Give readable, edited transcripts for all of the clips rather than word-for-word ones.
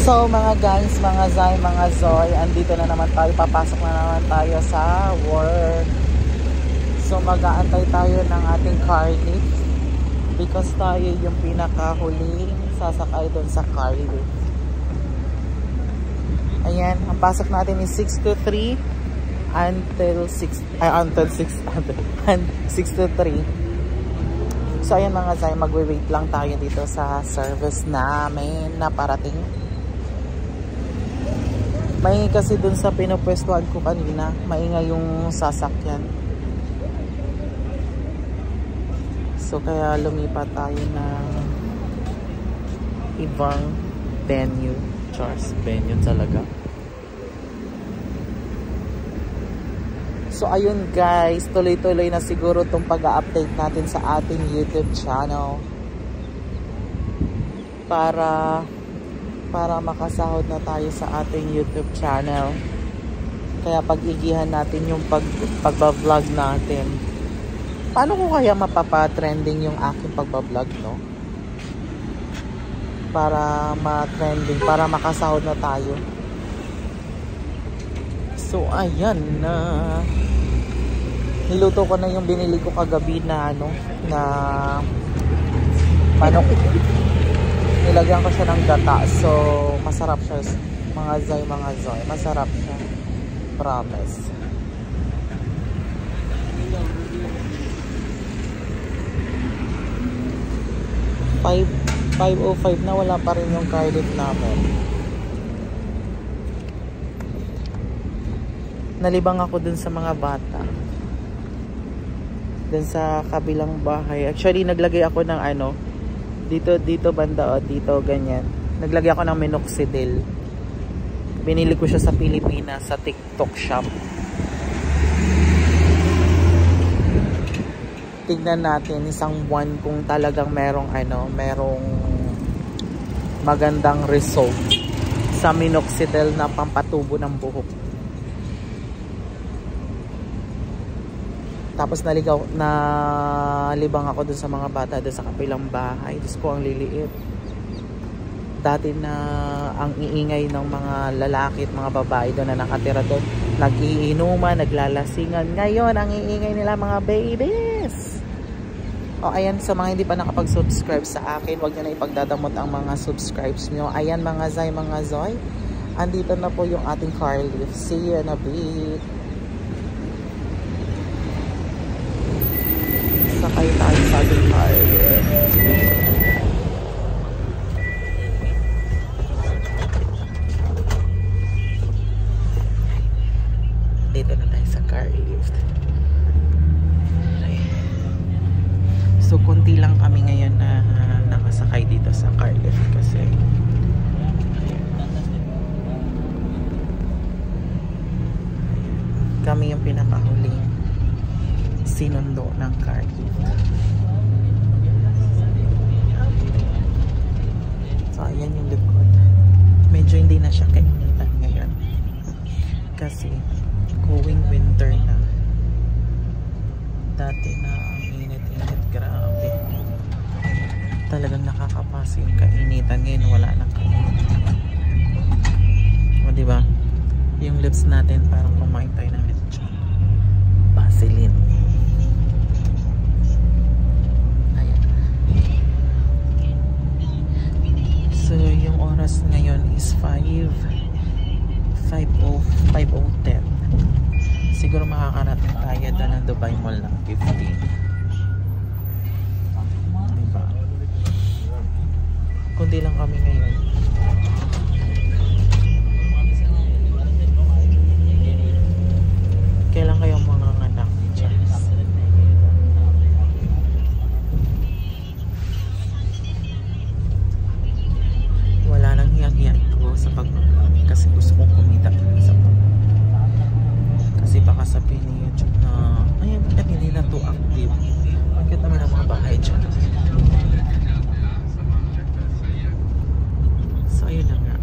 So mga guys, mga Zay, mga Zoy, andito na naman tayo, papasok na naman tayo sa work. So mag-aantay tayo ng ating car lift because tayo yung pinakahuling sasakay doon sa car lift. Ayan, ang pasok natin is 6 to 3 until 6 to 3. So ayan mga Zay, magwe-wait lang tayo dito sa service namin na parating. Maingay kasi dun sa pinupwestuhan ko kanina, maingay yung sasakyan. So kaya lumipat tayo ng ibang venue. Charles venue talaga. So ayun guys, tuloy-tuloy na siguro itong pag-update natin sa ating YouTube channel para makasahod na tayo sa ating YouTube channel. Kaya pag-igihan natin yung pagbablog natin. Paano ko kaya mapapa-trending yung aking pagbablog, no? Para ma-trending, para makasahod na tayo. So ayan na. Niluto ko na yung binili ko kagabi na na manok. Nilagyan ko siya ng gata. So masarap siya mga Zay, mga Zoy. Masarap siya. Promise. $5.05 na, wala pa rin yung credit namin. Nalibang ako dun sa mga bata dun sa kabilang bahay. Actually naglagay ako ng dito banda o dito ganyan. Naglagay ako ng minoxidil. Binili ko siya sa Pilipinas sa TikTok shop. Tignan natin isang buwan kung talagang merong magandang result sa minoxidil na pampatubo ng buhok. Tapos nalibang ako dun sa mga bata dun sa kabilang bahay. Diyos ko, ang liliit. Dati na ang iingay ng mga lalaki at mga babae doon na nakatira doon. Nag-iinuman, naglalasingan. Ngayon, ang iingay nila mga babies. O ayan, sa mga hindi pa nakapag-subscribe sa akin, huwag nyo na ipagdadamot ang mga subscribes nyo. Ayan mga Zay, mga Zoy. Andito na po yung ating car lift. See you in a bit. Sakay tayo sa ating car lift. Dito na tayo sa car lift. So konti lang kami ngayon na nakasakay dito sa car lift kasi kami yung pinakahuling sinundo ng car lift. So ayan yung likod. Medyo hindi na siya kainitan ngayon kasi going winter na. Dati na init-init, grabe. Talagang nakakapasa yung kainitan. Ngayon wala nang kainitan. O diba? Yung lips natin parang kumain tayo ng lechon. Vaseline. Ayan. So yung oras ngayon is 5:10. Siguro makakarating tayo doon ng Dubai Mall ng 15. Diba? Kundi lang kami ngayon. Kailan kayong mga anak? Charles? Wala nang hiyang-hiyang ko sa pag-vlog kasi gusto kong kumita sa pag-vlog. Kasi baka sabihin ni YouTube na ayun, bakit hindi na to active? Bakit naman ang mga bahay dyan? So ayun na nga.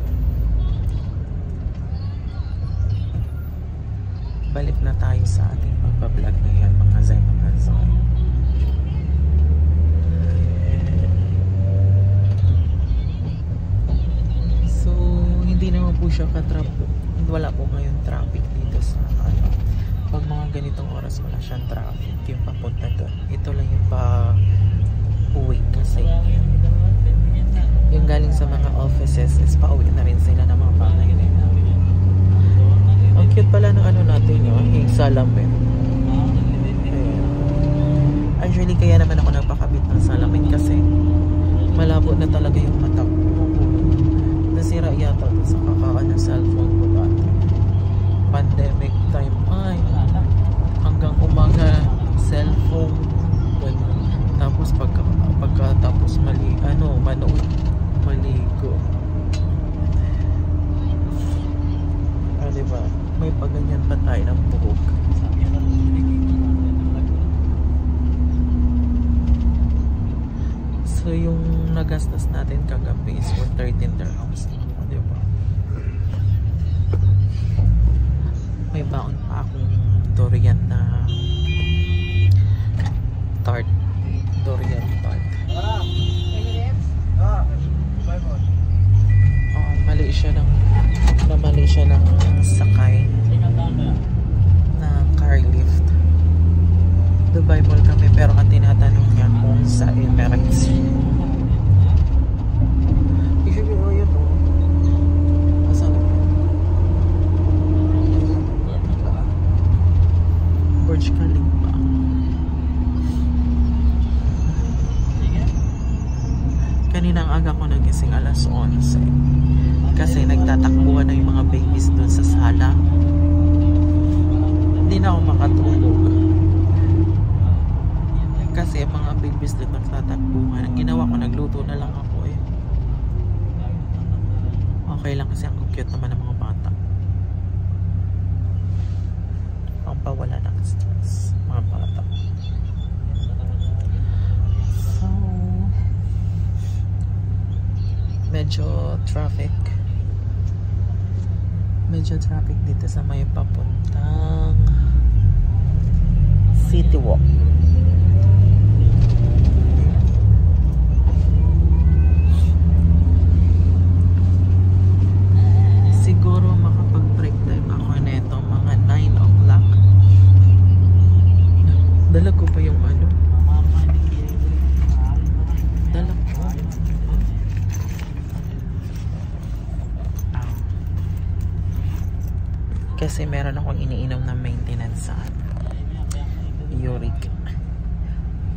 Balik na tayo sa ating pagbablog ngayon mga Zay, mga Zoy. So po siya wala po ngayon traffic dito sa ano. Pag mga ganitong oras wala siyang traffic yung papunta doon. Ito lang yung pa-uwi kasi yung galing sa mga offices is pa-uwi na rin sila ng mga bahay nila. Ang cute pala ng ano natin yun, yung salamin. Actually, kaya naman ako nagpakabit ng salamin kasi malabo na talaga yung mata ko. Nasira yata sa kakaan ng cellphone ko dati. Pandemic time ay hanggang umaga cellphone ganun. Tapos pagkatapos manood maligo. Diba? May paganyan pa tayo ng buhok. So yung nagastos natin kagabi is for 13 dirhams. Diba? May baon pa akong durian na tart. Durian tart. Mali siya ng sakay na car lift. Dubai Mall kami pero ang tinatanong niya kung sa Emirates. Usually yun o. Asan na? Burj Khalifa. Kaninang aga ko nagising alas 11. Kasi nagtatakbuhan na yung mga babies doon sa sala. Hindi na ako makatulog. Kasi mga babies doon nagtatakbuhan. Ang ginawa ko, nagluto na lang ako eh. Okay lang kasi ang cute naman ng mga bata. Ang pawala ng stress. Mga bata. So, medyo traffic dito sa may papuntang City Walk. Siguro makapag-break time ako neto mga 9 o'clock. Dala ko pa yung ano. Dala ko. Kasi meron akong iniinom na maintenance sa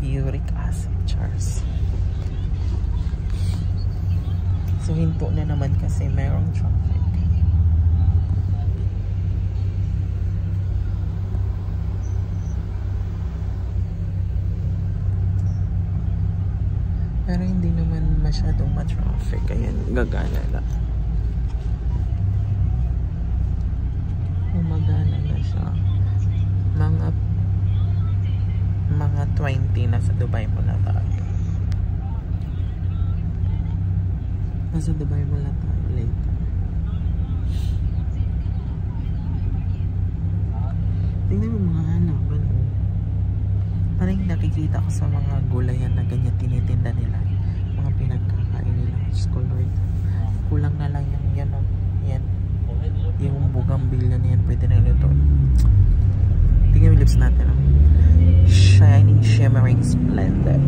uric acid chars. So hinto na naman kasi merong traffic. Pero hindi naman masyadong ma-traffic. Ayan, gagana lang. Umagana na siya. Mga 20 na sa Dubai Mall na tayo. Nasa Dubai Mall na tayo later. Tingnan mo mga halaman. Parang nakikita ko sa mga gulayan na ganyan tinitinda nila. Mga pinagkakain nila. School Lord. Kulang na lang yan. Yan. Yung bugambilya na yan pwede na ito. Tingnan yung lips natin. Shining, shimmering, splendid.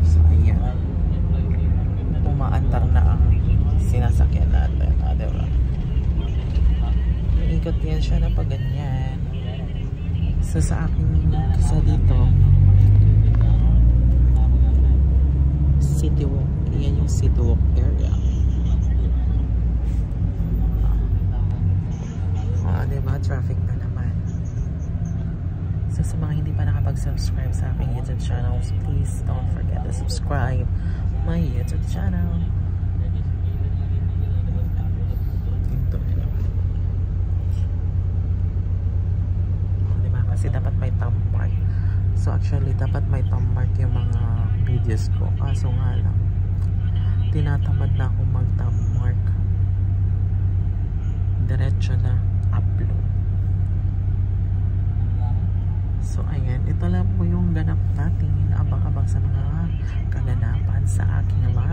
So ayan. Umaandar na ang sinasakyan natin. Diba? Ikot yan siya na pag ganyan. So sa aking isa dito City Walk. Yan yung City Walk area. Diba? Traffic na naman. So sa mga hindi pa nakapag-subscribe sa aking YouTube channel, please don't forget to subscribe my YouTube channel. Diba? Kasi dapat may thumb mark. So actually dapat may thumb mark yung mga videos ko. Kaso nga lang tinatamad na akong mag-thumb mark. Diretso na upload. So ayan, ito lang po yung ganap natin. Abang-abang sa mga kaganapan sa aking live.